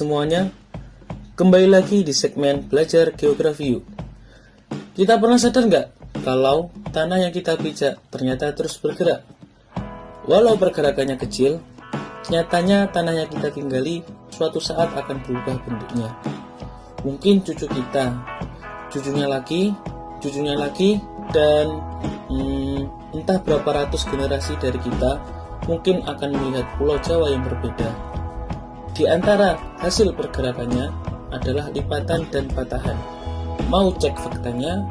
Semuanya, kembali lagi di segmen Belajar Geografi Yuk. Kita pernah sadar nggak kalau tanah yang kita pijak ternyata terus bergerak? Walau pergerakannya kecil, nyatanya tanah yang kita tinggali suatu saat akan berubah bentuknya. Mungkin cucu kita, cucunya lagi, dan entah berapa ratus generasi dari kita mungkin akan melihat Pulau Jawa yang berbeda. Di antara hasil pergerakannya adalah lipatan dan patahan. Mau cek faktanya?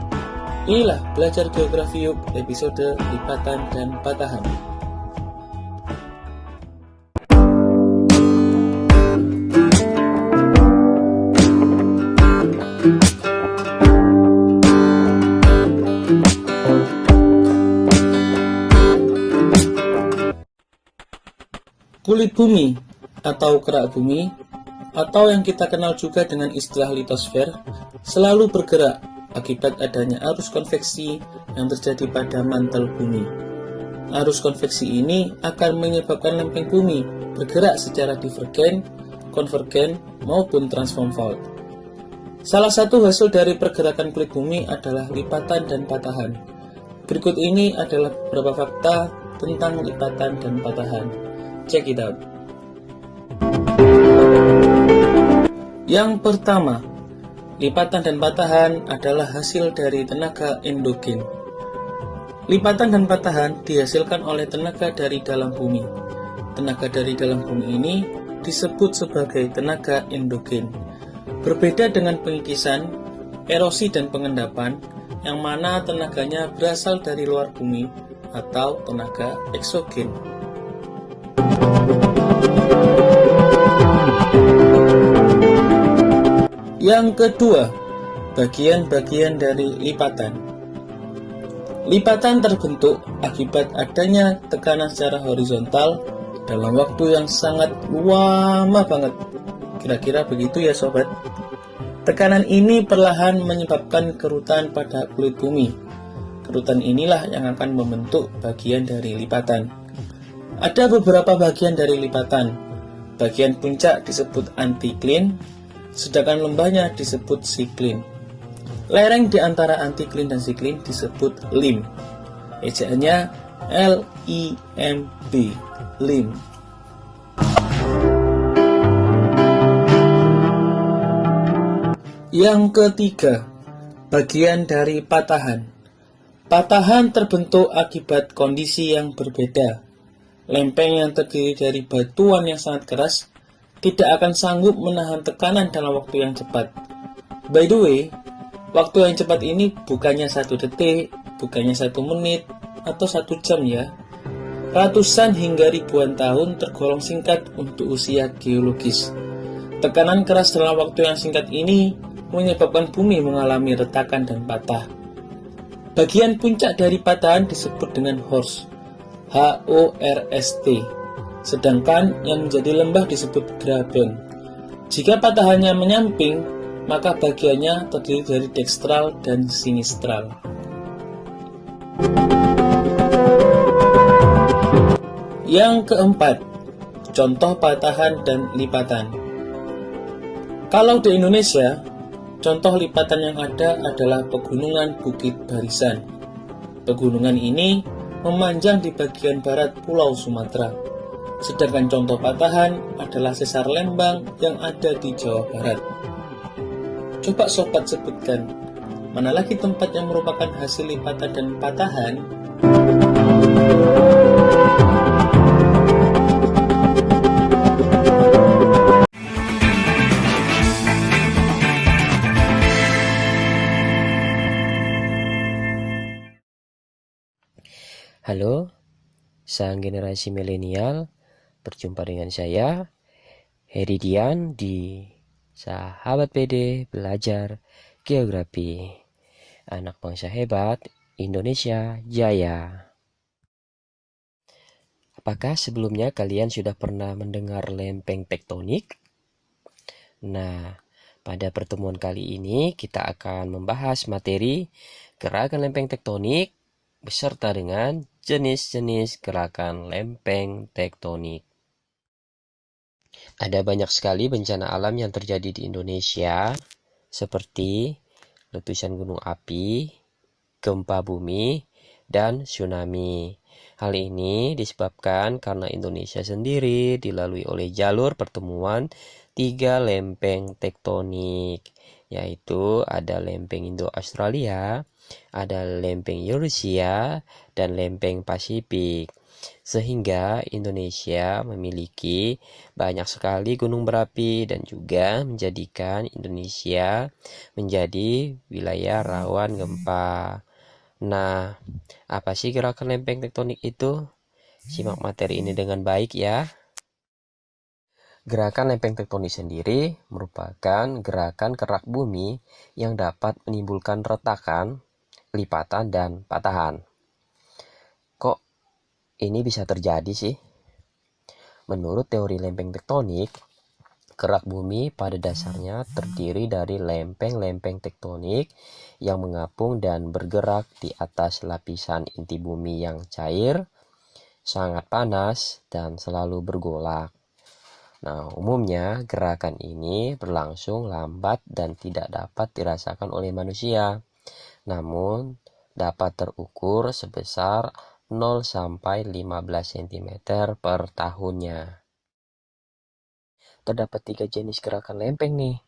Inilah Belajar Geografi Yuk episode lipatan dan patahan. Kulit bumi atau kerak bumi, atau yang kita kenal juga dengan istilah litosfer, selalu bergerak akibat adanya arus konveksi yang terjadi pada mantel bumi. Arus konveksi ini akan menyebabkan lempeng bumi bergerak secara divergen, konvergen, maupun transform fault. Salah satu hasil dari pergerakan kulit bumi adalah lipatan dan patahan. Berikut ini adalah beberapa fakta tentang lipatan dan patahan. Check it out. Yang pertama, lipatan dan patahan adalah hasil dari tenaga endogen. Lipatan dan patahan dihasilkan oleh tenaga dari dalam bumi. Tenaga dari dalam bumi ini disebut sebagai tenaga endogen. Berbeda dengan pengikisan, erosi dan pengendapan, yang mana tenaganya berasal dari luar bumi atau tenaga eksogen. Yang kedua, bagian-bagian dari lipatan. Lipatan terbentuk akibat adanya tekanan secara horizontal dalam waktu yang sangat lama banget. Kira-kira begitu ya sobat. Tekanan ini perlahan menyebabkan kerutan pada kulit bumi. Kerutan inilah yang akan membentuk bagian dari lipatan. Ada beberapa bagian dari lipatan. Bagian puncak disebut antiklin, sedangkan lembahnya disebut siklin. Lereng di antara antiklin dan siklin disebut lim. Ejaannya L-I-M-B, lim. Yang ketiga, bagian dari patahan. Patahan terbentuk akibat kondisi yang berbeda. Lempeng yang terdiri dari batuan yang sangat keras tidak akan sanggup menahan tekanan dalam waktu yang cepat. By the way, waktu yang cepat ini bukannya 1 detik, bukannya 1 menit, atau 1 jam ya. Ratusan hingga ribuan tahun tergolong singkat untuk usia geologis. Tekanan keras dalam waktu yang singkat ini menyebabkan bumi mengalami retakan dan patah. Bagian puncak dari patahan disebut dengan horst, H-O-R-S-T. Sedangkan yang menjadi lembah disebut graben. Jika patahannya menyamping, maka bagiannya terdiri dari dekstral dan sinistral. Yang keempat, contoh patahan dan lipatan. Kalau di Indonesia, contoh lipatan yang ada adalah pegunungan Bukit Barisan. Pegunungan ini memanjang di bagian barat Pulau Sumatera. Sedangkan contoh patahan adalah sesar Lembang yang ada di Jawa Barat. Coba sobat sebutkan, mana lagi tempat yang merupakan hasil lipatan dan patahan? Halo, sang generasi milenial, berjumpa dengan saya, Heridian di Sahabat PD Belajar Geografi. Anak bangsa hebat, Indonesia Jaya. Apakah sebelumnya kalian sudah pernah mendengar lempeng tektonik? Nah, pada pertemuan kali ini kita akan membahas materi gerakan lempeng tektonik beserta dengan jenis-jenis gerakan lempeng tektonik. Ada banyak sekali bencana alam yang terjadi di Indonesia, seperti letusan gunung api, gempa bumi, dan tsunami. Hal ini disebabkan karena Indonesia sendiri dilalui oleh jalur pertemuan 3 lempeng tektonik, yaitu ada lempeng Indo-Australia, ada lempeng Eurasia, dan lempeng Pasifik. Sehingga Indonesia memiliki banyak sekali gunung berapi dan juga menjadikan Indonesia menjadi wilayah rawan gempa. Nah, apa sih gerakan lempeng tektonik itu? Simak materi ini dengan baik ya. Gerakan lempeng tektonik sendiri merupakan gerakan kerak bumi yang dapat menimbulkan retakan, lipatan, dan patahan. Kok ini bisa terjadi sih? Menurut teori lempeng tektonik, kerak bumi pada dasarnya terdiri dari lempeng-lempeng tektonik yang mengapung dan bergerak di atas lapisan inti bumi yang cair, sangat panas, dan selalu bergolak. Nah, umumnya gerakan ini berlangsung lambat dan tidak dapat dirasakan oleh manusia, namun dapat terukur sebesar 0 sampai 15 cm per tahunnya. Terdapat 3 jenis gerakan lempeng nih.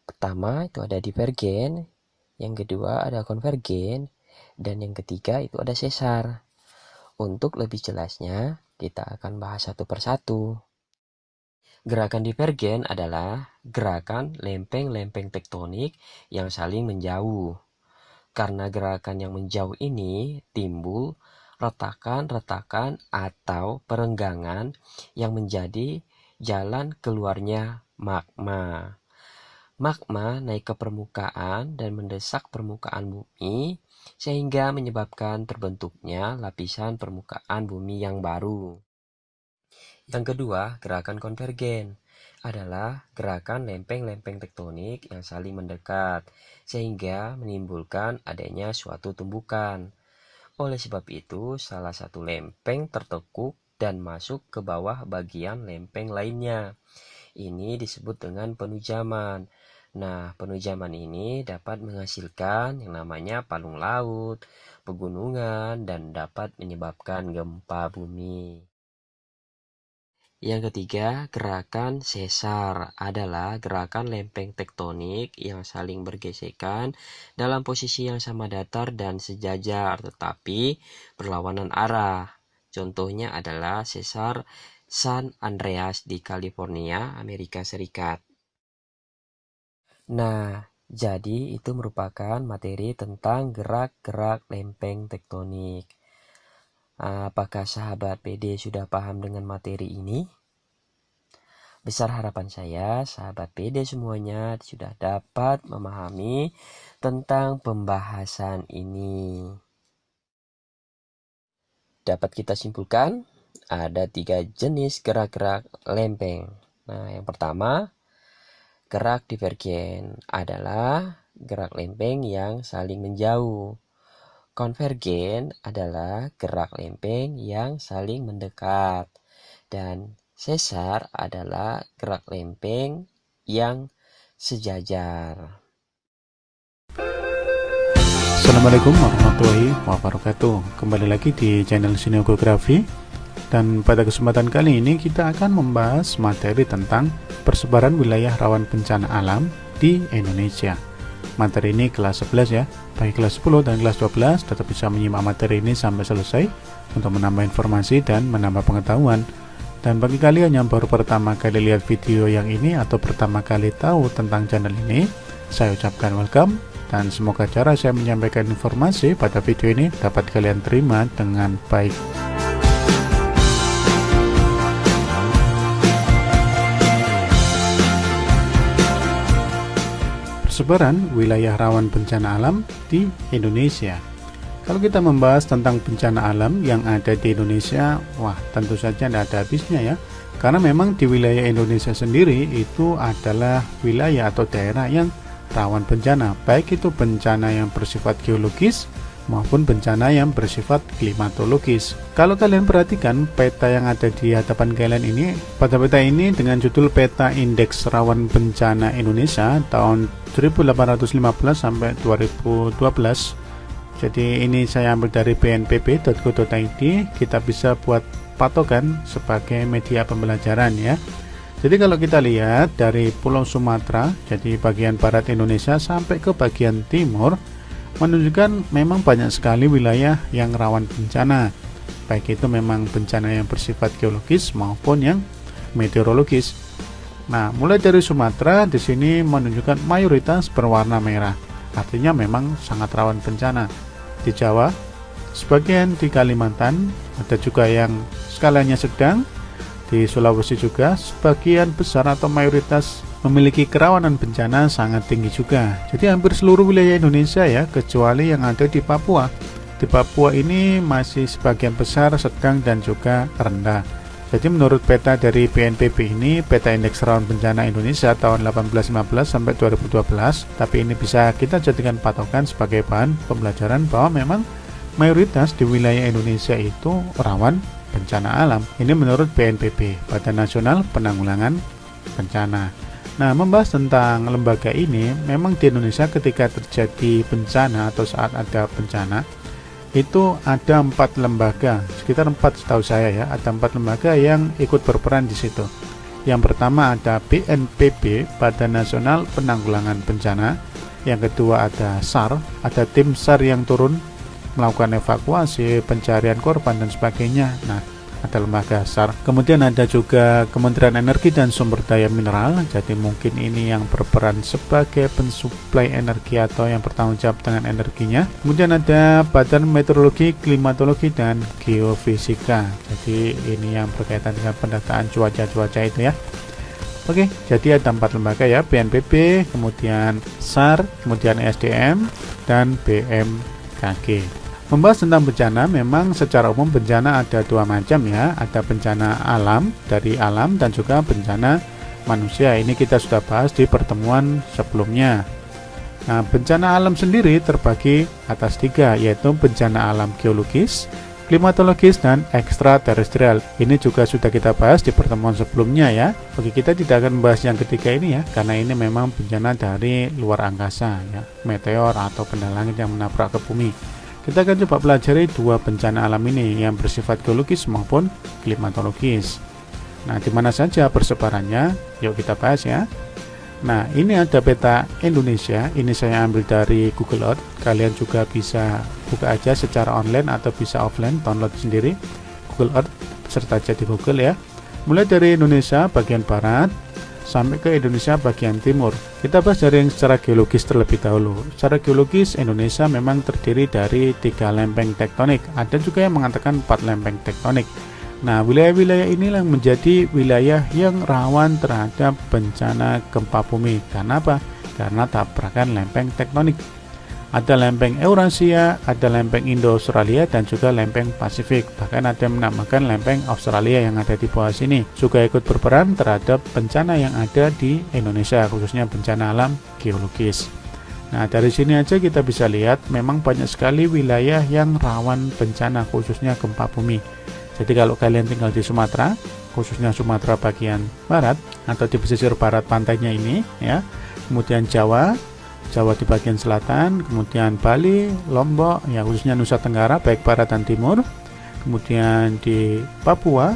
Pertama itu ada divergen, yang kedua ada konvergen, dan yang ketiga itu ada sesar. Untuk lebih jelasnya, kita akan bahas satu persatu. Gerakan divergen adalah gerakan lempeng-lempeng tektonik yang saling menjauh. Karena gerakan yang menjauh ini timbul retakan-retakan atau perenggangan yang menjadi jalan keluarnya magma. Magma naik ke permukaan dan mendesak permukaan bumi sehingga menyebabkan terbentuknya lapisan permukaan bumi yang baru. Yang kedua, gerakan konvergen adalah gerakan lempeng-lempeng tektonik yang saling mendekat sehingga menimbulkan adanya suatu tumbukan. Oleh sebab itu, salah satu lempeng tertekuk dan masuk ke bawah bagian lempeng lainnya. Ini disebut dengan penujaman. Nah, penujaman ini dapat menghasilkan yang namanya palung laut, pegunungan, dan dapat menyebabkan gempa bumi. Yang ketiga, gerakan sesar adalah gerakan lempeng tektonik yang saling bergesekan dalam posisi yang sama datar dan sejajar tetapi berlawanan arah. Contohnya adalah sesar San Andreas di California, Amerika Serikat. Nah, jadi itu merupakan materi tentang gerak-gerak lempeng tektonik. Apakah sahabat PD sudah paham dengan materi ini? Besar harapan saya, sahabat PD semuanya sudah dapat memahami tentang pembahasan ini. Dapat kita simpulkan, ada 3 jenis gerak-gerak lempeng. Nah, yang pertama, gerak divergen adalah gerak lempeng yang saling menjauh. Konvergen adalah gerak lempeng yang saling mendekat. Dan sesar adalah gerak lempeng yang sejajar. Assalamualaikum warahmatullahi wabarakatuh. Kembali lagi di channel Sineogeografi. Dan pada kesempatan kali ini kita akan membahas materi tentang persebaran wilayah rawan bencana alam di Indonesia. Materi ini kelas 11 ya. Bagi kelas 10 dan kelas 12 tetap bisa menyimak materi ini sampai selesai untuk menambah informasi dan menambah pengetahuan. Dan bagi kalian yang baru pertama kali lihat video yang ini atau pertama kali tahu tentang channel ini, saya ucapkan welcome dan semoga cara saya menyampaikan informasi pada video ini dapat kalian terima dengan baik. Persebaran wilayah rawan bencana alam di Indonesia. Kalau kita membahas tentang bencana alam yang ada di Indonesia, wah tentu saja tidak ada habisnya ya. Karena memang di wilayah Indonesia sendiri itu adalah wilayah atau daerah yang rawan bencana, baik itu bencana yang bersifat geologis maupun bencana yang bersifat klimatologis. Kalau kalian perhatikan peta yang ada di hadapan kalian ini, pada peta ini dengan judul Peta Indeks Rawan Bencana Indonesia tahun 1815 sampai 2012. Jadi ini saya ambil dari bnpb.go.id, kita bisa buat patokan sebagai media pembelajaran ya. Jadi kalau kita lihat dari Pulau Sumatera, jadi bagian barat Indonesia sampai ke bagian timur, menunjukkan memang banyak sekali wilayah yang rawan bencana. Baik itu memang bencana yang bersifat geologis maupun yang meteorologis. Nah, mulai dari Sumatera di sini menunjukkan mayoritas berwarna merah. Artinya memang sangat rawan bencana. Di Jawa, sebagian di Kalimantan, ada juga yang skalanya sedang. Di Sulawesi juga sebagian besar atau mayoritas memiliki kerawanan bencana sangat tinggi juga. Jadi hampir seluruh wilayah Indonesia ya, kecuali yang ada di Papua. Di Papua ini masih sebagian besar sedang dan juga rendah. Jadi menurut peta dari BNPB ini, peta indeks rawan bencana Indonesia tahun 1815 sampai 2012, tapi ini bisa kita jadikan patokan sebagai bahan pembelajaran bahwa memang mayoritas di wilayah Indonesia itu rawan bencana alam. Ini menurut BNPB, Badan Nasional Penanggulangan Bencana. Nah, membahas tentang lembaga ini, memang di Indonesia ketika terjadi bencana atau saat ada bencana, itu ada 4 lembaga, sekitar 4 setahu saya ya, ada 4 lembaga yang ikut berperan di situ. Yang pertama ada BNPB, Badan Nasional Penanggulangan Bencana. Yang kedua ada SAR, ada tim SAR yang turun melakukan evakuasi, pencarian korban dan sebagainya. Nah, ada lembaga SAR. Kemudian ada juga Kementerian Energi dan Sumber Daya Mineral. Jadi mungkin ini yang berperan sebagai pensuplai energi atau yang bertanggung jawab dengan energinya. Kemudian ada Badan Meteorologi, Klimatologi dan Geofisika. Jadi ini yang berkaitan dengan pendataan cuaca itu ya. Oke, jadi ada 4 lembaga ya, BNPB, kemudian SAR, kemudian SDM dan BMKG. Membahas tentang bencana, memang secara umum bencana ada 2 macam ya. Ada bencana alam, dari alam, dan juga bencana manusia. Ini kita sudah bahas di pertemuan sebelumnya. Nah, bencana alam sendiri terbagi atas 3, yaitu bencana alam geologis, klimatologis, dan ekstraterestrial. Ini juga sudah kita bahas di pertemuan sebelumnya ya. Oke, kita tidak akan membahas yang ketiga ini ya, karena ini memang bencana dari luar angkasa ya, meteor atau benda langit yang menabrak ke bumi. Kita akan coba pelajari 2 bencana alam ini yang bersifat geologis maupun klimatologis. Nah, di mana saja persebarannya? Yuk kita bahas ya. Nah, ini ada peta Indonesia. Ini saya ambil dari Google Earth. Kalian juga bisa buka aja secara online atau bisa offline, download sendiri Google Earth, serta aja di Google ya. Mulai dari Indonesia bagian barat sampai ke Indonesia bagian timur. Kita bahas dari yang secara geologis terlebih dahulu. Secara geologis, Indonesia memang terdiri dari 3 lempeng tektonik. Ada juga yang mengatakan 4 lempeng tektonik. Nah, wilayah-wilayah inilah yang menjadi wilayah yang rawan terhadap bencana gempa bumi. Karena apa? Karena tabrakan lempeng tektonik. Ada lempeng Eurasia, ada lempeng Indo-Australia, dan juga lempeng Pasifik. Bahkan ada yang menamakan lempeng Australia yang ada di bawah sini juga ikut berperan terhadap bencana yang ada di Indonesia, khususnya bencana alam geologis. Nah, dari sini aja kita bisa lihat memang banyak sekali wilayah yang rawan bencana, khususnya gempa bumi. Jadi kalau kalian tinggal di Sumatera, khususnya Sumatera bagian barat atau di pesisir barat pantainya ini ya, kemudian Jawa di bagian selatan, kemudian Bali, Lombok, ya khususnya Nusa Tenggara, baik barat dan timur, kemudian di Papua,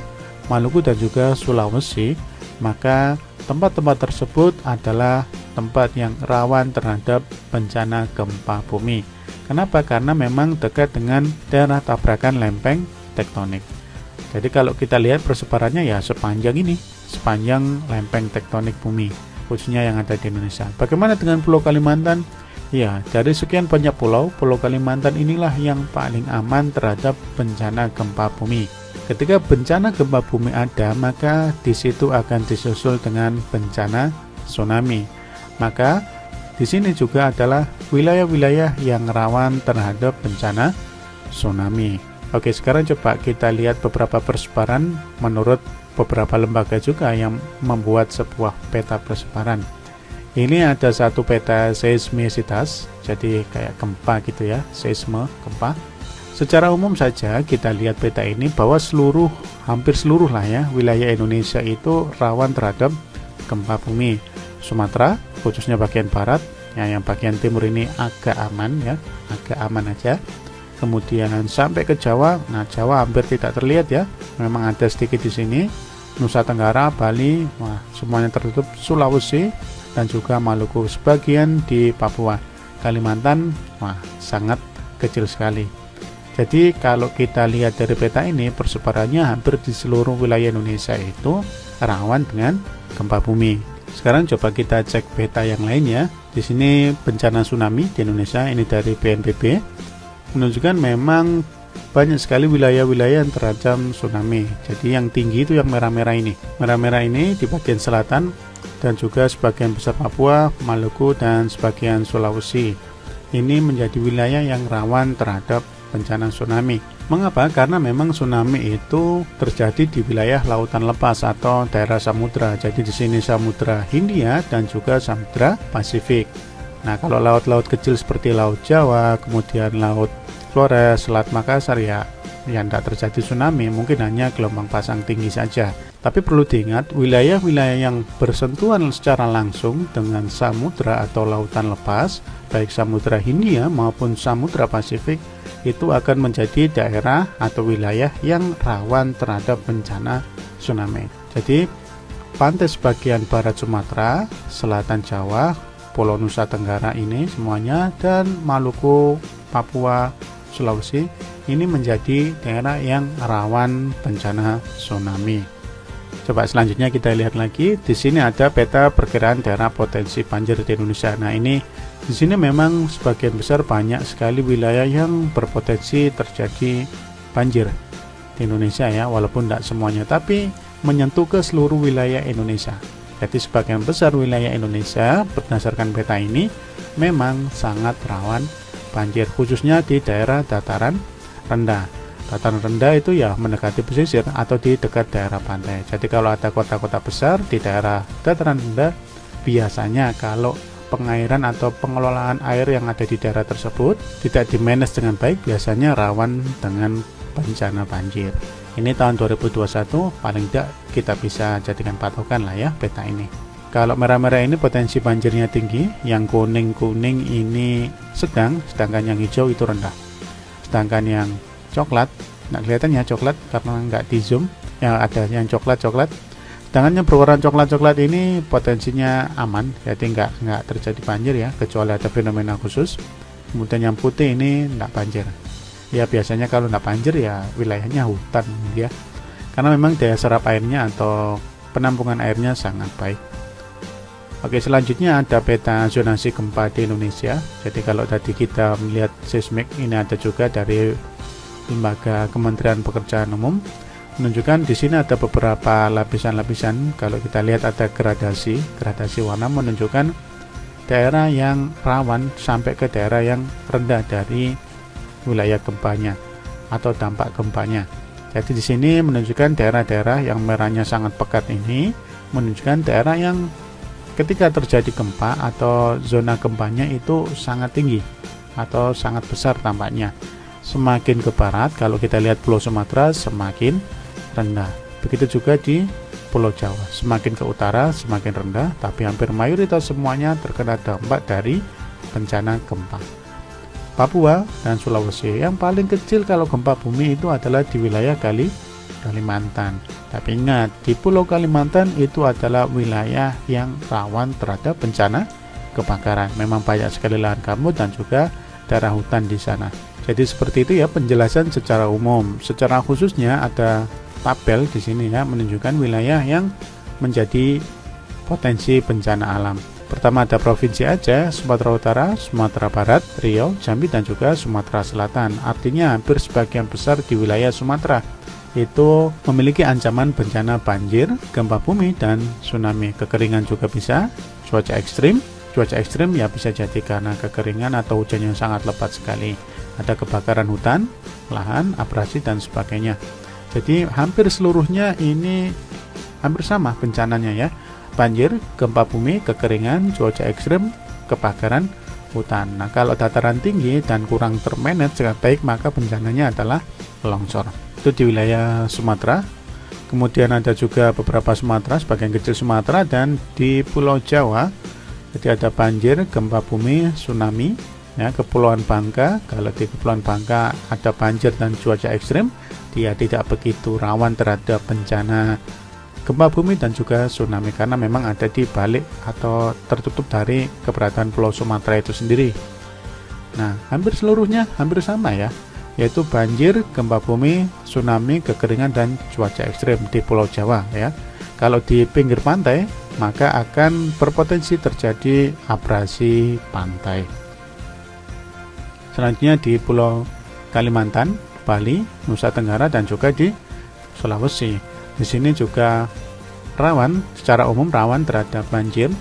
Maluku dan juga Sulawesi, maka tempat-tempat tersebut adalah tempat yang rawan terhadap bencana gempa bumi. Kenapa? Karena memang dekat dengan daerah tabrakan lempeng tektonik. Jadi kalau kita lihat persebarannya ya sepanjang ini, sepanjang lempeng tektonik bumi, khususnya yang ada di Indonesia. Bagaimana dengan Pulau Kalimantan? Ya, dari sekian banyak pulau, Pulau Kalimantan inilah yang paling aman terhadap bencana gempa bumi. Ketika bencana gempa bumi ada, maka di situ akan disusul dengan bencana tsunami. Maka di sini juga adalah wilayah-wilayah yang rawan terhadap bencana tsunami. Oke, sekarang coba kita lihat beberapa persebaran menurut beberapa lembaga juga yang membuat sebuah peta persebaran. Ini ada satu peta seismisitas, jadi kayak gempa gitu ya, seisme, gempa. Secara umum saja kita lihat peta ini bahwa hampir seluruh lah ya, wilayah Indonesia itu rawan terhadap gempa bumi. Sumatera, khususnya bagian barat, ya, yang bagian timur ini agak aman ya, agak aman aja. Kemudian sampai ke Jawa, nah Jawa hampir tidak terlihat ya, memang ada sedikit di sini. Nusa Tenggara, Bali, wah semuanya tertutup. Sulawesi dan juga Maluku, sebagian di Papua. Kalimantan, wah sangat kecil sekali. Jadi kalau kita lihat dari peta ini, persebarannya hampir di seluruh wilayah Indonesia itu rawan dengan gempa bumi. Sekarang coba kita cek peta yang lain ya. Di sini bencana tsunami di Indonesia, ini dari BNPB, menunjukkan memang banyak sekali wilayah-wilayah yang terancam tsunami. Jadi yang tinggi itu yang merah-merah ini. Merah-merah ini di bagian selatan dan juga sebagian besar Papua, Maluku, dan sebagian Sulawesi. Ini menjadi wilayah yang rawan terhadap bencana tsunami. Mengapa? Karena memang tsunami itu terjadi di wilayah lautan lepas atau daerah samudra. Jadi di sini Samudra Hindia dan juga Samudra Pasifik. Nah, kalau laut-laut kecil seperti Laut Jawa, kemudian Laut Flores, Selat Makassar ya tidak terjadi tsunami, mungkin hanya gelombang pasang tinggi saja. Tapi perlu diingat, wilayah-wilayah yang bersentuhan secara langsung dengan samudra atau lautan lepas, baik Samudra Hindia maupun Samudra Pasifik, itu akan menjadi daerah atau wilayah yang rawan terhadap bencana tsunami. Jadi, pantai sebagian barat Sumatera, selatan Jawa, Pulau Nusa Tenggara ini semuanya, dan Maluku, Papua, Sulawesi, ini menjadi daerah yang rawan bencana tsunami. Coba selanjutnya kita lihat lagi. Di sini ada peta perkiraan daerah potensi banjir di Indonesia. Nah, ini di sini memang sebagian besar banyak sekali wilayah yang berpotensi terjadi banjir di Indonesia ya, walaupun tidak semuanya, tapi menyentuh ke seluruh wilayah Indonesia. Jadi sebagian besar wilayah Indonesia berdasarkan peta ini memang sangat rawan banjir, khususnya di daerah dataran rendah. Dataran rendah itu ya mendekati pesisir atau di dekat daerah pantai. Jadi kalau ada kota-kota besar di daerah dataran rendah, biasanya kalau pengairan atau pengelolaan air yang ada di daerah tersebut tidak dimanage dengan baik, biasanya rawan dengan bencana banjir. Ini tahun 2021 paling tidak kita bisa jadikan patokan lah ya peta ini. Kalau merah-merah ini potensi banjirnya tinggi, yang kuning-kuning ini sedang, sedangkan yang hijau itu rendah. Sedangkan yang coklat, nggak kelihatan ya coklat karena nggak di zoom, yang ada yang coklat-coklat. Sedangkan yang berwarna coklat-coklat ini potensinya aman, jadi nggak terjadi banjir ya, kecuali ada fenomena khusus. Kemudian yang putih ini nggak banjir. Ya biasanya kalau nggak banjir ya wilayahnya hutan ya, karena memang daya serap airnya atau penampungan airnya sangat baik. Oke, selanjutnya ada peta zonasi gempa di Indonesia. Jadi kalau tadi kita melihat seismik, ini ada juga dari Lembaga Kementerian Pekerjaan Umum, menunjukkan di sini ada beberapa lapisan-lapisan. Kalau kita lihat ada gradasi warna menunjukkan daerah yang rawan sampai ke daerah yang rendah dari wilayah gempanya atau dampak gempanya. Jadi di sini menunjukkan daerah-daerah yang merahnya sangat pekat ini menunjukkan daerah yang ketika terjadi gempa atau zona gempanya itu sangat tinggi atau sangat besar tampaknya. Semakin ke barat, kalau kita lihat Pulau Sumatera semakin rendah. Begitu juga di Pulau Jawa, semakin ke utara semakin rendah, tapi hampir mayoritas semuanya terkena dampak dari bencana gempa. Papua dan Sulawesi yang paling kecil kalau gempa bumi itu adalah di wilayah Kalimantan. Tapi ingat, di Pulau Kalimantan itu adalah wilayah yang rawan terhadap bencana kebakaran. Memang banyak sekali lahan gambut dan juga daerah hutan di sana. Jadi seperti itu ya penjelasan secara umum. Secara khususnya ada tabel di sini ya menunjukkan wilayah yang menjadi potensi bencana alam. Pertama ada Provinsi Aceh, Sumatera Utara, Sumatera Barat, Riau, Jambi dan juga Sumatera Selatan. Artinya hampir sebagian besar di wilayah Sumatera itu memiliki ancaman bencana banjir, gempa bumi, dan tsunami. Kekeringan juga bisa, cuaca ekstrim ya bisa jadi karena kekeringan atau hujan yang sangat lebat sekali. Ada kebakaran hutan, lahan, abrasi, dan sebagainya. Jadi hampir seluruhnya ini hampir sama bencananya ya. banjir, gempa bumi, kekeringan, cuaca ekstrim, kebakaran hutan. Nah, kalau dataran tinggi dan kurang termanage dengan baik, maka bencananya adalah longsor. Itu di wilayah Sumatera. Kemudian ada juga beberapa Sumatera, sebagian kecil Sumatera, dan di Pulau Jawa. Jadi ada banjir, gempa bumi, tsunami. Ya, Kepulauan Bangka, kalau di Kepulauan Bangka ada banjir dan cuaca ekstrim, dia tidak begitu rawan terhadap bencana gempa bumi dan juga tsunami karena memang ada di balik atau tertutup dari keberadaan Pulau Sumatera itu sendiri. Nah, hampir seluruhnya hampir sama ya, yaitu banjir, gempa bumi, tsunami, kekeringan, dan cuaca ekstrim di Pulau Jawa ya. Kalau di pinggir pantai, maka akan berpotensi terjadi abrasi pantai. Selanjutnya di Pulau Kalimantan, Bali, Nusa Tenggara, dan juga di Sulawesi. Di sini juga secara umum rawan terhadap banjir,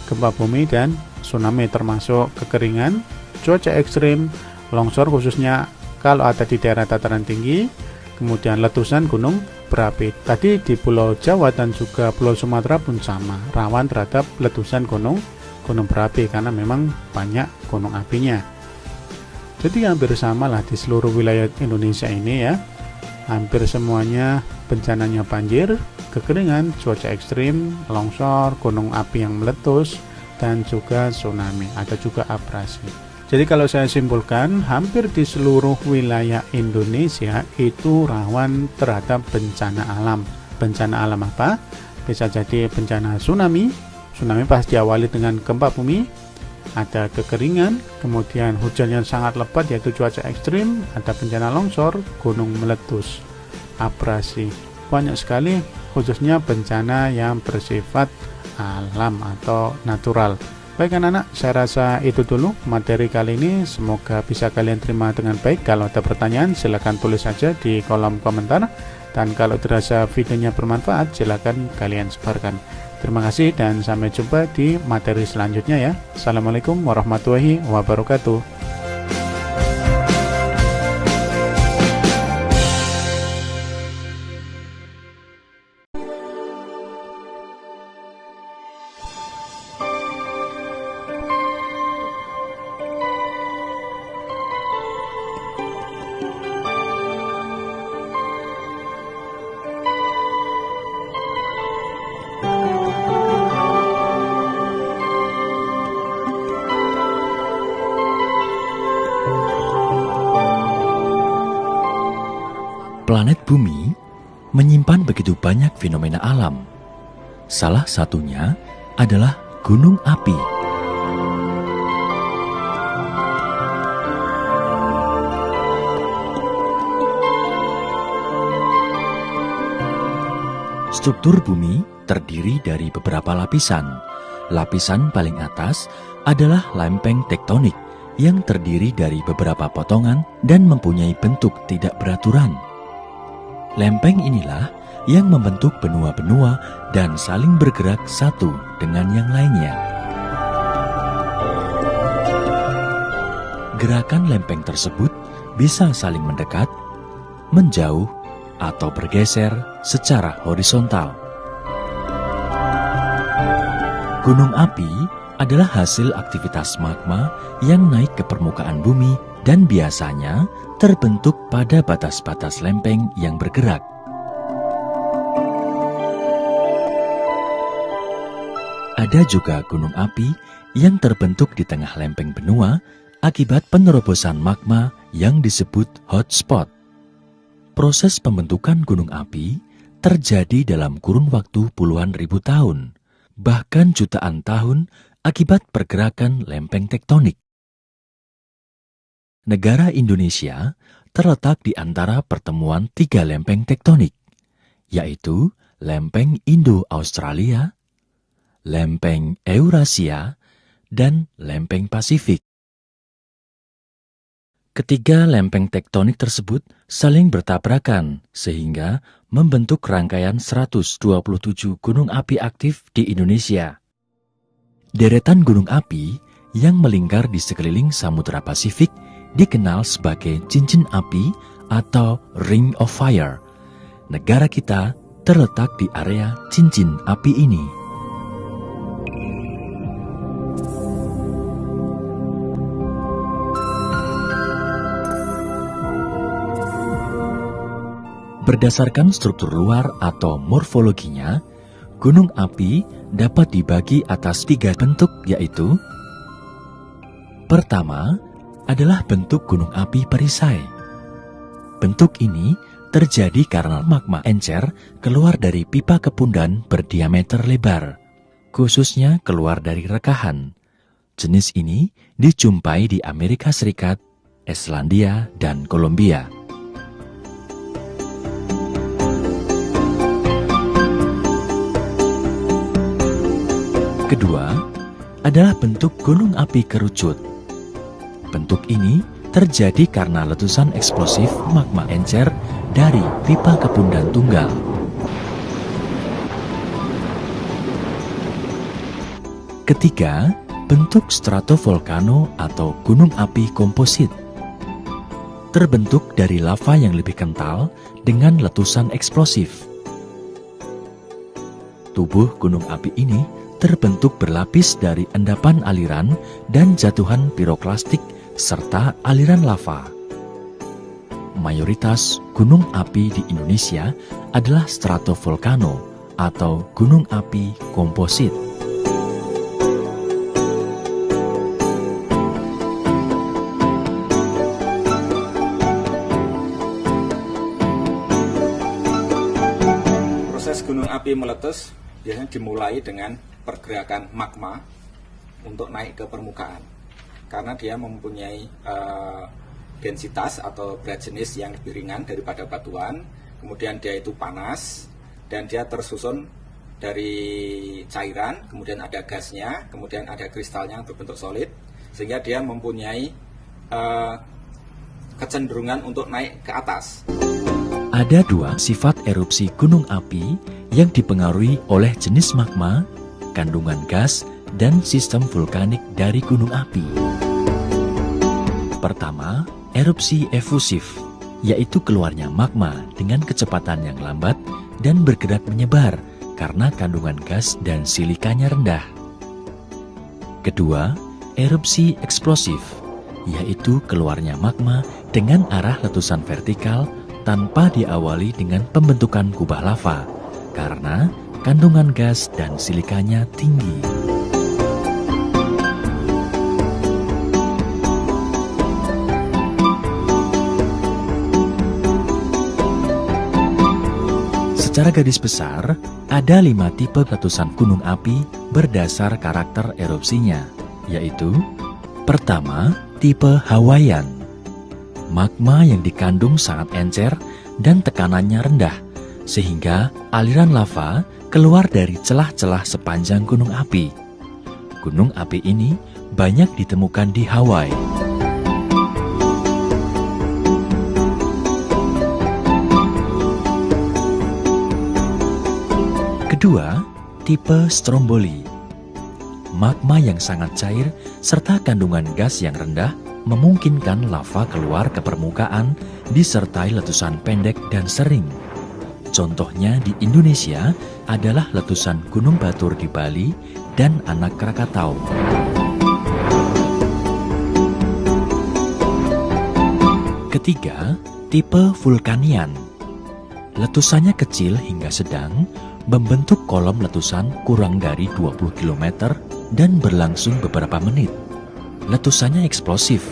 gempa bumi, dan tsunami, termasuk kekeringan, cuaca ekstrim, longsor khususnya kalau ada di daerah dataran tinggi, kemudian letusan gunung berapi. Tadi di Pulau Jawa dan juga Pulau Sumatera pun sama, rawan terhadap letusan gunung berapi karena memang banyak gunung apinya. Jadi hampir sama lah di seluruh wilayah Indonesia ini ya. Hampir semuanya bencananya banjir, kekeringan, cuaca ekstrim, longsor, gunung api yang meletus, dan juga tsunami. Ada juga abrasi. Jadi kalau saya simpulkan, hampir di seluruh wilayah Indonesia itu rawan terhadap bencana alam. Bencana alam apa? Bisa jadi bencana tsunami. Tsunami pasti diawali dengan gempa bumi. Ada kekeringan, kemudian hujan yang sangat lebat yaitu cuaca ekstrim, ada bencana longsor, gunung meletus, abrasi. Banyak sekali khususnya bencana yang bersifat alam atau natural. Baik anak-anak, saya rasa itu dulu materi kali ini. Semoga bisa kalian terima dengan baik. Kalau ada pertanyaan silahkan tulis saja di kolom komentar. Dan kalau dirasa videonya bermanfaat silahkan kalian sebarkan. Terima kasih dan sampai jumpa di materi selanjutnya ya. Assalamualaikum warahmatullahi wabarakatuh. Planet Bumi menyimpan begitu banyak fenomena alam. Salah satunya adalah gunung api. Struktur bumi terdiri dari beberapa lapisan. Lapisan paling atas adalah lempeng tektonik yang terdiri dari beberapa potongan dan mempunyai bentuk tidak beraturan. Lempeng inilah yang membentuk benua-benua dan saling bergerak satu dengan yang lainnya. Gerakan lempeng tersebut bisa saling mendekat, menjauh, atau bergeser secara horizontal. Gunung api adalah hasil aktivitas magma yang naik ke permukaan bumi dan biasanya terbentuk pada batas-batas lempeng yang bergerak. Ada juga gunung api yang terbentuk di tengah lempeng benua akibat penerobosan magma yang disebut hotspot. Proses pembentukan gunung api terjadi dalam kurun waktu puluhan ribu tahun, bahkan jutaan tahun akibat pergerakan lempeng tektonik. Negara Indonesia terletak di antara pertemuan tiga lempeng tektonik, yaitu lempeng Indo-Australia, lempeng Eurasia, dan lempeng Pasifik. Ketiga lempeng tektonik tersebut saling bertabrakan sehingga membentuk rangkaian 127 gunung api aktif di Indonesia. Deretan gunung api yang melingkar di sekeliling Samudra Pasifik dikenal sebagai cincin api atau Ring of Fire. Negara kita terletak di area cincin api ini. Berdasarkan struktur luar atau morfologinya, gunung api dapat dibagi atas 3 bentuk, yaitu: pertama adalah bentuk gunung api perisai. Bentuk ini terjadi karena magma encer keluar dari pipa kepundan berdiameter lebar, khususnya keluar dari rekahan. Jenis ini dijumpai di Amerika Serikat, Islandia, dan Kolombia. Kedua adalah bentuk gunung api kerucut. Bentuk ini terjadi karena letusan eksplosif magma encer dari pipa kepundan tunggal. Ketiga, bentuk stratovolcano atau gunung api komposit. Terbentuk dari lava yang lebih kental dengan letusan eksplosif. Tubuh gunung api ini terbentuk berlapis dari endapan aliran dan jatuhan piroklastik serta aliran lava. Mayoritas gunung api di Indonesia adalah stratovolcano atau gunung api komposit. Proses gunung api meletus biasanya dimulai dengan pergerakan magma untuk naik ke permukaan, karena dia mempunyai densitas atau berat jenis yang lebih ringan daripada batuan. Kemudian dia itu panas dan dia tersusun dari cairan, kemudian ada gasnya, kemudian ada kristalnya yang berbentuk solid, sehingga dia mempunyai kecenderungan untuk naik ke atas. Ada 2 sifat erupsi gunung api yang dipengaruhi oleh jenis magma, kandungan gas, dan sistem vulkanik dari gunung api. Pertama, erupsi efusif, yaitu keluarnya magma dengan kecepatan yang lambat dan bergerak menyebar karena kandungan gas dan silikanya rendah. Kedua, erupsi eksplosif, yaitu keluarnya magma dengan arah letusan vertikal tanpa diawali dengan pembentukan kubah lava, karena kandungan gas dan silikanya tinggi. Secara garis besar, ada 5 tipe letusan gunung api berdasar karakter erupsinya, yaitu: pertama, tipe Hawaiian. Magma yang dikandung sangat encer dan tekanannya rendah, sehingga aliran lava keluar dari celah-celah sepanjang gunung api. Gunung api ini banyak ditemukan di Hawaii. Kedua, tipe Stromboli. Magma yang sangat cair serta kandungan gas yang rendah memungkinkan lava keluar ke permukaan disertai letusan pendek dan sering. Contohnya di Indonesia adalah letusan Gunung Batur di Bali dan Anak Krakatau. Ketiga, tipe vulkanian. Letusannya kecil hingga sedang, membentuk kolom letusan kurang dari 20 km dan berlangsung beberapa menit. Letusannya eksplosif,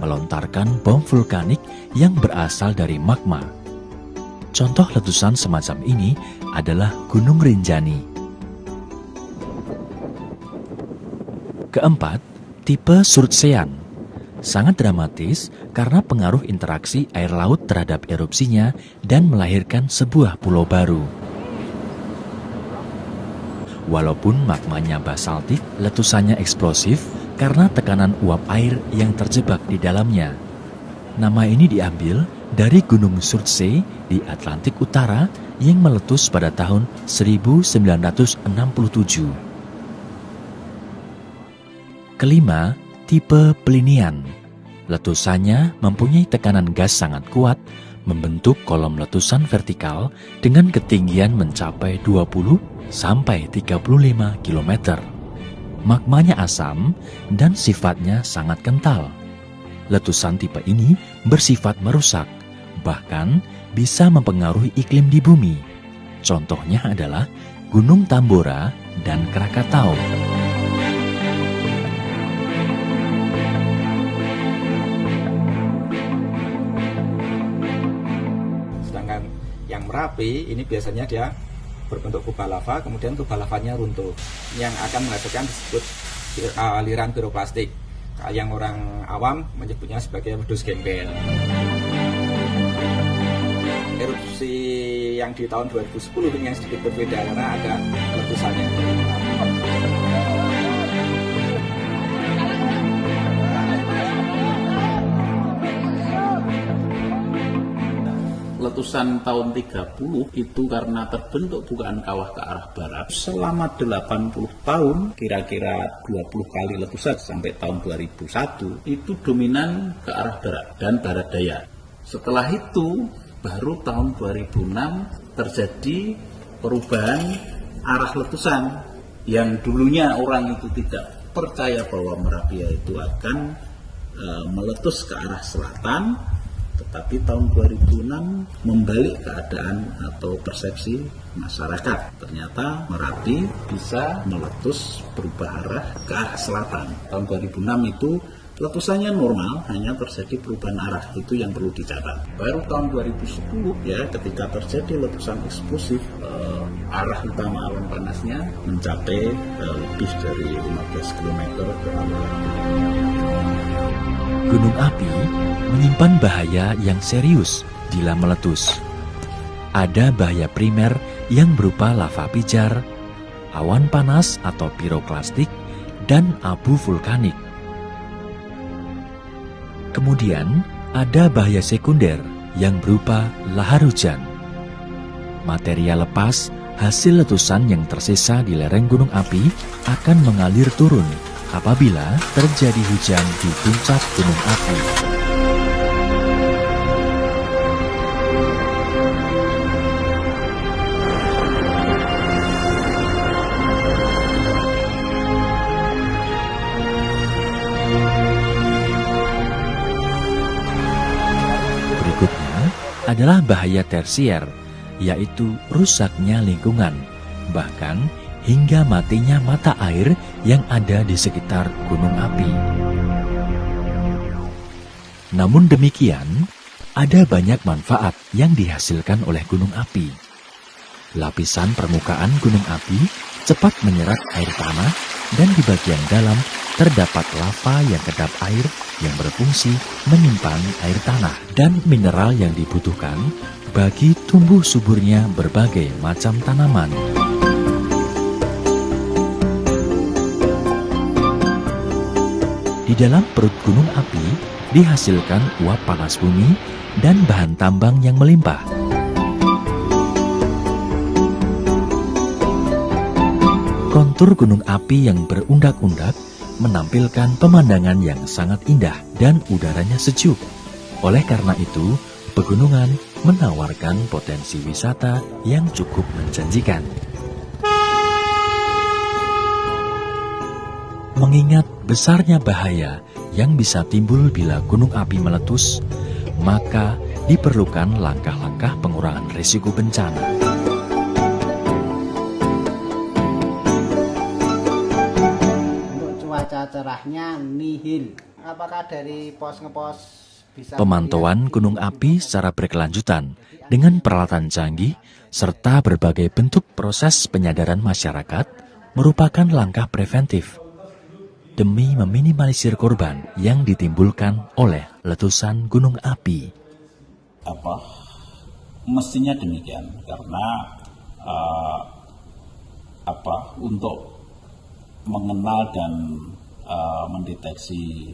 melontarkan bom vulkanik yang berasal dari magma. Contoh letusan semacam ini adalah Gunung Rinjani. Keempat, tipe Surtsean. Sangat dramatis karena pengaruh interaksi air laut terhadap erupsinya dan melahirkan sebuah pulau baru. Walaupun magmanya basaltik, letusannya eksplosif karena tekanan uap air yang terjebak di dalamnya. Nama ini diambil dari Gunung Surtsey di Atlantik Utara yang meletus pada tahun 1967. Kelima, tipe Plinian. Letusannya mempunyai tekanan gas sangat kuat, membentuk kolom letusan vertikal dengan ketinggian mencapai 20 sampai 35 km. Magmanya asam dan sifatnya sangat kental. Letusan tipe ini bersifat merusak, bahkan bisa mempengaruhi iklim di bumi. Contohnya adalah Gunung Tambora dan Krakatau. Sedangkan yang Merapi ini biasanya dia berbentuk kubah lava, kemudian kubah lavanya runtuh yang akan menghasilkan disebut aliran piroklastik, yang orang awam menyebutnya sebagai wedus gembel. Erupsi yang di tahun 2010 ini yang sedikit berbeda karena ada letusannya. Letusan tahun 30 itu karena terbentuk bukaan kawah ke arah barat selama 80 tahun, kira-kira 20 kali letusan sampai tahun 2001 itu dominan ke arah barat dan barat daya. Setelah itu baru tahun 2006 terjadi perubahan arah letusan yang dulunya orang itu tidak percaya bahwa Merapi itu akan meletus ke arah selatan. Tetapi tahun 2006 membalik keadaan atau persepsi masyarakat. Ternyata Merapi bisa meletus berubah arah ke arah selatan. Tahun 2006 itu letusannya normal, hanya terjadi perubahan arah. Itu yang perlu dicatat. Baru tahun 2010 ya, ketika terjadi letusan eksplosif, arah utama awan panasnya mencapai lebih dari 15 km ke arah. Gunung api menyimpan bahaya yang serius bila meletus. Ada bahaya primer yang berupa lava pijar, awan panas atau piroklastik, dan abu vulkanik. Kemudian ada bahaya sekunder yang berupa lahar hujan. Material lepas hasil letusan yang tersisa di lereng gunung api akan mengalir turun apabila terjadi hujan di puncak gunung api. Berikutnya adalah bahaya tersier, yaitu rusaknya lingkungan, bahkan hingga matinya mata air yang ada di sekitar gunung api. Namun demikian, ada banyak manfaat yang dihasilkan oleh gunung api. Lapisan permukaan gunung api cepat menyerap air tanah dan di bagian dalam terdapat lava yang kedap air yang berfungsi menyimpan air tanah dan mineral yang dibutuhkan bagi tumbuh suburnya berbagai macam tanaman. Di dalam perut gunung api dihasilkan uap panas bumi dan bahan tambang yang melimpah. Kontur gunung api yang berundak-undak menampilkan pemandangan yang sangat indah dan udaranya sejuk. Oleh karena itu, pegunungan menawarkan potensi wisata yang cukup menjanjikan. Mengingat besarnya bahaya yang bisa timbul bila gunung api meletus, maka diperlukan langkah-langkah pengurangan risiko bencana. Untuk cuaca cerahnya nihil. Apakah dari pos ngepos bisa Pemantauan gunung api secara berkelanjutan dengan peralatan canggih serta berbagai bentuk proses penyadaran masyarakat merupakan langkah preventif demi meminimalisir korban yang ditimbulkan oleh letusan gunung api. Mestinya demikian karena untuk mengenal dan mendeteksi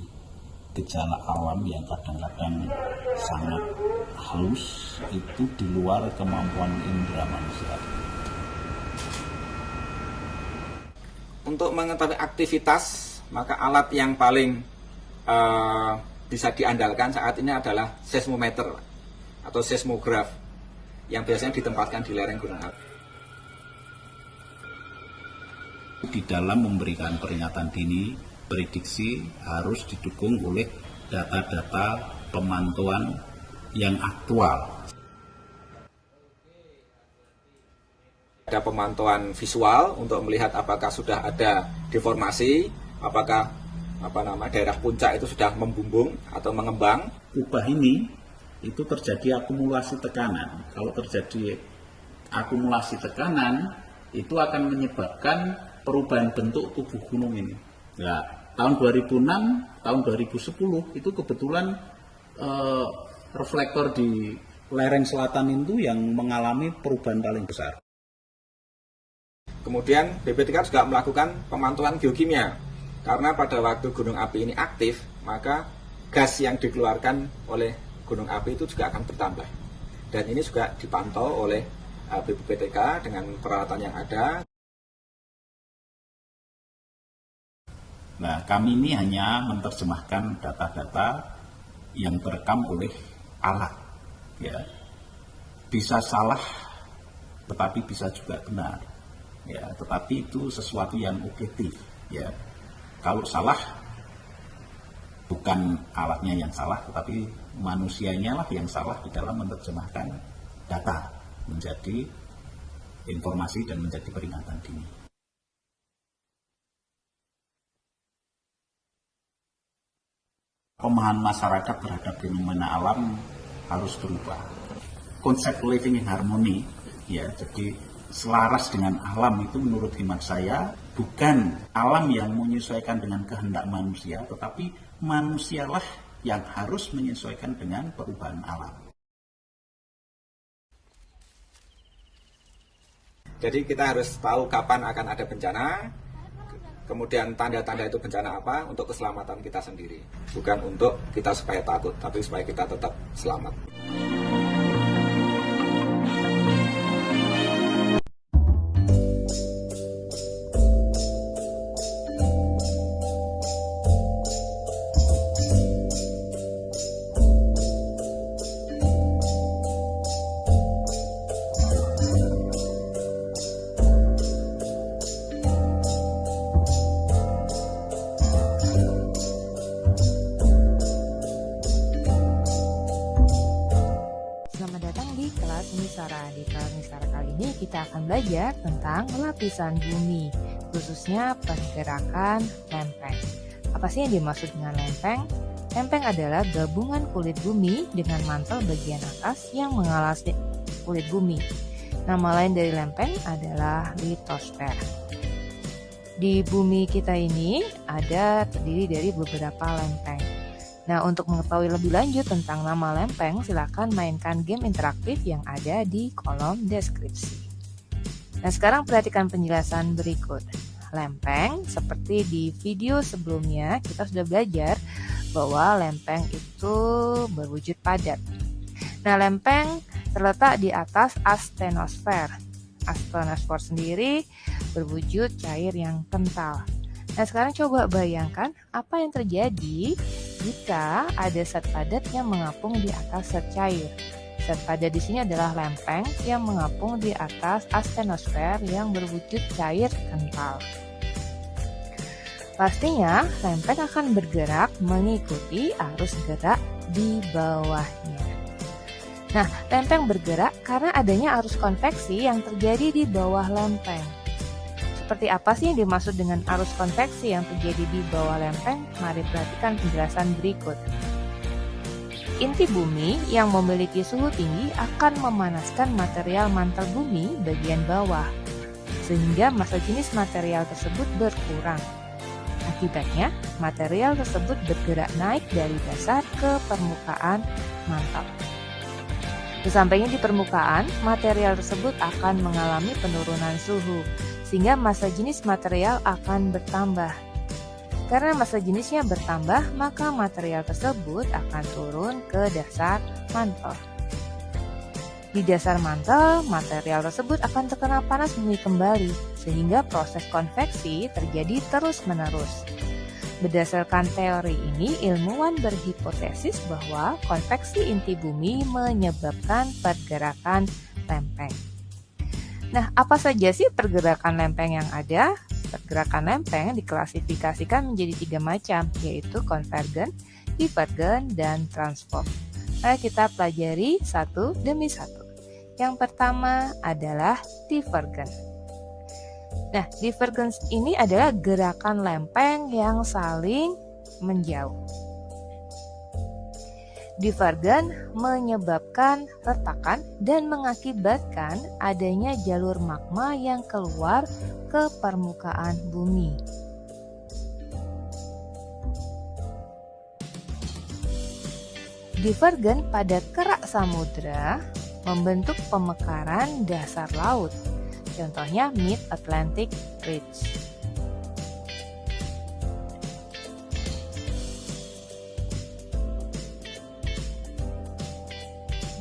gejala awam yang kadang-kadang sangat halus itu di luar kemampuan indera manusia. Untuk mengetahui aktivitas, maka alat yang paling bisa diandalkan saat ini adalah seismometer atau seismograf yang biasanya ditempatkan di lereng gunung api. Di dalam memberikan peringatan dini, prediksi harus didukung oleh data-data pemantauan yang aktual. Ada pemantauan visual untuk melihat apakah sudah ada deformasi, apakah daerah puncak itu sudah membumbung atau mengembang. Kubah ini itu terjadi akumulasi tekanan. Kalau terjadi akumulasi tekanan, itu akan menyebabkan perubahan bentuk tubuh gunung ini. Nah, tahun 2006, tahun 2010 itu kebetulan reflektor di lereng selatan itu yang mengalami perubahan paling besar. Kemudian BPTK juga melakukan pemantauan geokimia. Karena pada waktu gunung api ini aktif, maka gas yang dikeluarkan oleh gunung api itu juga akan bertambah. Dan ini juga dipantau oleh BPTK dengan peralatan yang ada. Nah, kami ini hanya menerjemahkan data-data yang terekam oleh alat. Ya. Bisa salah, tetapi bisa juga benar. Ya, tetapi itu sesuatu yang objektif. Ya. Kalau salah, bukan alatnya yang salah, tetapi manusianya lah yang salah di dalam menerjemahkan data menjadi informasi dan menjadi peringatan dini. Pemahaman masyarakat terhadap fenomena alam harus berubah. Konsep living in harmony, ya, jadi selaras dengan alam itu menurut hemat saya bukan alam yang menyesuaikan dengan kehendak manusia, tetapi manusialah yang harus menyesuaikan dengan perubahan alam. Jadi kita harus tahu kapan akan ada bencana, kemudian tanda-tanda itu bencana apa untuk keselamatan kita sendiri. Bukan untuk kita supaya takut, tapi supaya kita tetap selamat. Di kelas Misara kali ini kita akan belajar tentang lapisan bumi, khususnya pergerakan lempeng. Apa sih yang dimaksud dengan lempeng? Lempeng adalah gabungan kulit bumi dengan mantel bagian atas yang mengalas kulit bumi. Nama lain dari lempeng adalah litosfer. Di bumi kita ini terdiri dari beberapa lempeng. Nah, untuk mengetahui lebih lanjut tentang nama lempeng, silakan mainkan game interaktif yang ada di kolom deskripsi. Nah, sekarang perhatikan penjelasan berikut. Lempeng, seperti di video sebelumnya, kita sudah belajar bahwa lempeng itu berwujud padat. Nah, lempeng terletak di atas astenosfer. Astenosfer sendiri berwujud cair yang kental. Nah, sekarang coba bayangkan apa yang terjadi jika ada zat padat yang mengapung di atas zat cair. Zat padat di sini adalah lempeng yang mengapung di atas astenosfer yang berwujud cair kental. Pastinya, lempeng akan bergerak mengikuti arus gerak di bawahnya. Nah, lempeng bergerak karena adanya arus konveksi yang terjadi di bawah lempeng. Seperti apa sih yang dimaksud dengan arus konveksi yang terjadi di bawah lempeng? Mari perhatikan penjelasan berikut. Inti bumi yang memiliki suhu tinggi akan memanaskan material mantel bumi bagian bawah, sehingga massa jenis material tersebut berkurang. Akibatnya, material tersebut bergerak naik dari dasar ke permukaan mantel. Sesampainya di permukaan, material tersebut akan mengalami penurunan suhu, sehingga massa jenis material akan bertambah. Karena massa jenisnya bertambah, maka material tersebut akan turun ke dasar mantel. Di dasar mantel, material tersebut akan terkena panas bumi kembali, sehingga proses konveksi terjadi terus-menerus. Berdasarkan teori ini, ilmuwan berhipotesis bahwa konveksi inti bumi menyebabkan pergerakan lempeng. Nah, apa saja sih pergerakan lempeng yang ada? Pergerakan lempeng diklasifikasikan menjadi 3 macam, yaitu konvergen, divergen, dan transform. Mari kita pelajari satu demi satu. Yang pertama adalah divergence. Nah, divergence ini adalah gerakan lempeng yang saling menjauh. Divergen menyebabkan retakan dan mengakibatkan adanya jalur magma yang keluar ke permukaan bumi. Divergen pada kerak samudra membentuk pemekaran dasar laut, contohnya Mid-Atlantic Ridge.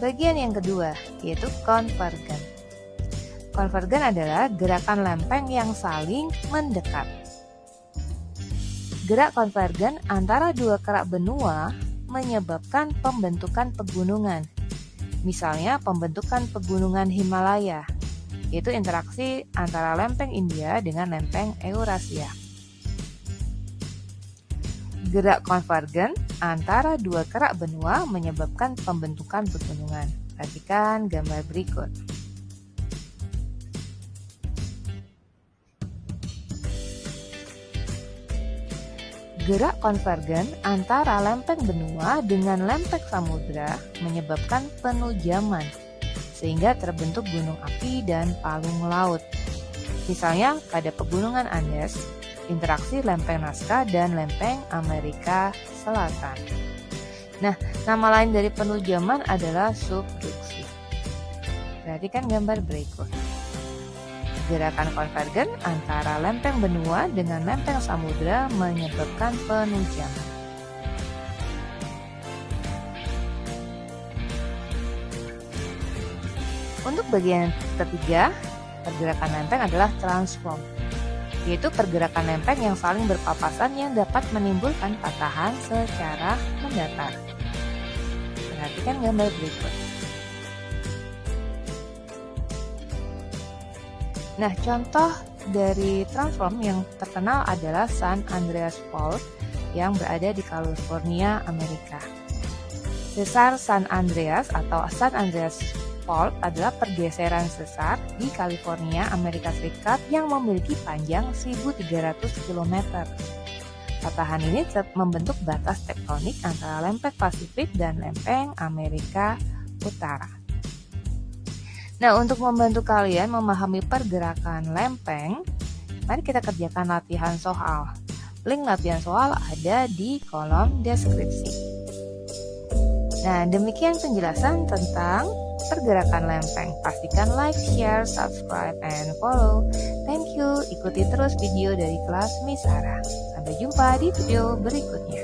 Bagian yang kedua, yaitu konvergen. Konvergen adalah gerakan lempeng yang saling mendekat. Gerak konvergen antara dua kerak benua menyebabkan pembentukan pegunungan. Misalnya pembentukan pegunungan Himalaya, yaitu interaksi antara lempeng India dengan lempeng Eurasia. Gerak konvergen antara dua kerak benua menyebabkan pembentukan pegunungan. Perhatikan gambar berikut. Gerak konvergen antara lempeng benua dengan lempeng samudra menyebabkan penujaman, sehingga terbentuk gunung api dan palung laut. Misalnya pada pegunungan Andes, interaksi lempeng Nazca dan lempeng Amerika Selatan. Nah, nama lain dari penujaman adalah subduksi. Perhatikan gambar berikut. Gerakan konvergen antara lempeng benua dengan lempeng samudra menyebabkan penujaman. Untuk bagian ketiga, pergerakan lempeng adalah transform, yaitu pergerakan lempeng yang saling berpapasan yang dapat menimbulkan patahan secara mendatar. Perhatikan gambar berikut. Nah, contoh dari transform yang terkenal adalah San Andreas Fault yang berada di California, Amerika. Sesar San Andreas atau San Andreas Fault adalah pergeseran sesar di California, Amerika Serikat yang memiliki panjang 1.300 km. Patahan ini membentuk batas tektonik antara lempeng Pasifik dan lempeng Amerika Utara. Nah, untuk membantu kalian memahami pergerakan lempeng, mari kita kerjakan latihan soal. Link latihan soal ada di kolom deskripsi. Nah, demikian penjelasan tentang pergerakan lempeng. Pastikan like, share, subscribe, and follow. Thank you. Ikuti terus video dari kelas Miss Sarah. Sampai jumpa di video berikutnya.